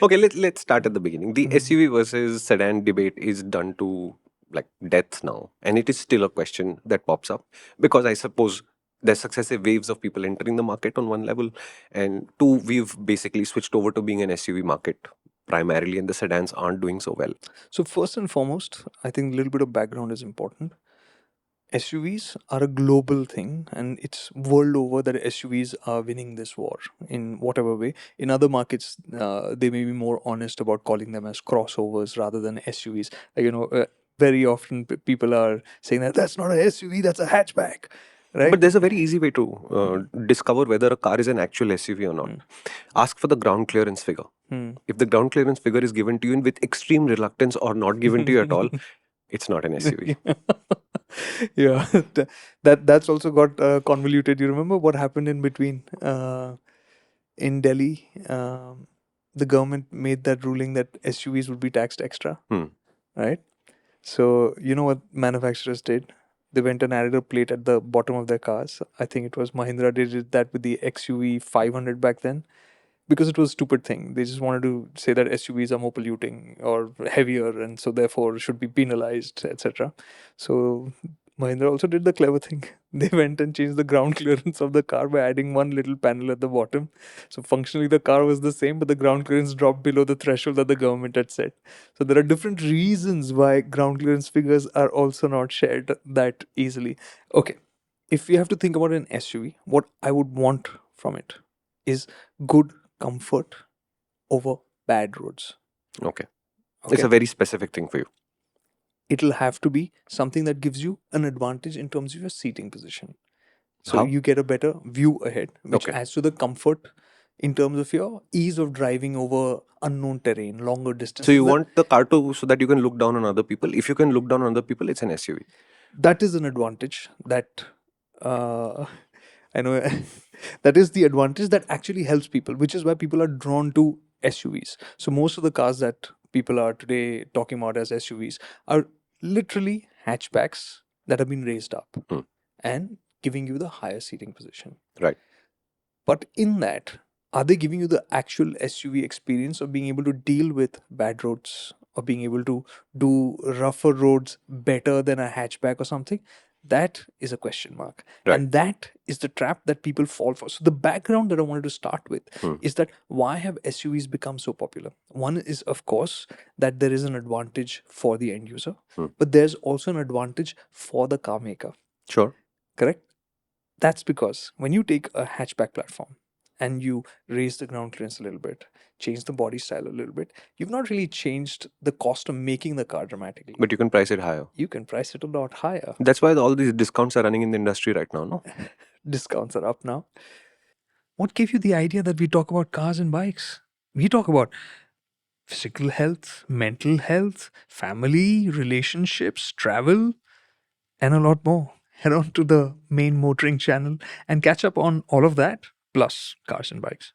Okay, let's start at the beginning. The Mm. SUV versus sedan debate is done to like death now, and it is still a question that pops up because I suppose there's successive waves of people entering the market on one level, and two, we've basically switched over to being an SUV market primarily, and the sedans aren't doing so well. So first and foremost, I think a little bit of background is important. SUVs are a global thing, and it's world over that SUVs are winning this war in whatever way. In other markets, they may be more honest about calling them as crossovers rather than SUVs. Very often people are saying that that's not a SUV, that's a hatchback, But right? there's a very easy way to discover whether a car is an actual SUV or not. Mm. Ask for the ground clearance figure. Mm. If the ground clearance figure is given to you with extreme reluctance or not given to you at all, it's not an SUV. Yeah, that's also got convoluted. You remember what happened in between in Delhi? The government made that ruling that SUVs would be taxed extra, Hmm. right? So you know what manufacturers did? They went and added a plate at the bottom of their cars. I think it was Mahindra did that with the XUV 500 back then because it was a stupid thing. They just wanted to say that SUVs are more polluting or heavier and so therefore should be penalized, etc. So Mahindra also did the clever thing. They went and changed the ground clearance of the car by adding one little panel at the bottom. So functionally the car was the same, but the ground clearance dropped below the threshold that the government had set. So there are different reasons why ground clearance figures are also not shared that easily. Okay, if we have to think about an SUV, what I would want from it is good comfort over bad roads. Okay. It's Okay. a very specific thing for you. It'll have to be something that gives you an advantage in terms of your seating position. So How? you get a better view ahead, which Okay. adds to the comfort in terms of your ease of driving over unknown terrain, longer So you distances. want the car to so that you can look down on other people. If you can look down on other people, it's an SUV. That is an advantage that uh, I know that is the advantage that actually helps people, which is why people are drawn to SUVs. So most of the cars that people are today talking about as SUVs are literally hatchbacks that have been raised up Hmm. and giving you the higher seating position. Right. But in that, are they giving you the actual SUV experience of being able to deal with bad roads or being able to do rougher roads better than a hatchback or something? That is a question mark. Right. And that is the trap that people fall for. So, the background that I wanted to start with Hmm. is that why have SUVs become so popular? One is, of course, that there is an advantage for the end user, Hmm. but there's also an advantage for the car maker, Sure. correct? That's because when you take a hatchback platform and you raise the ground clearance a little bit, change the body style a little bit, you've not really changed the cost of making the car dramatically. But you can price it higher. You can price it a lot higher. That's why all these discounts are running in the industry right now, no? Discounts are up now. What gave you the idea that we talk about cars and bikes? We talk about physical health, mental health, family, relationships, travel, and a lot more. Head on to the main MotorInc channel and catch up on all of that, plus cars and bikes.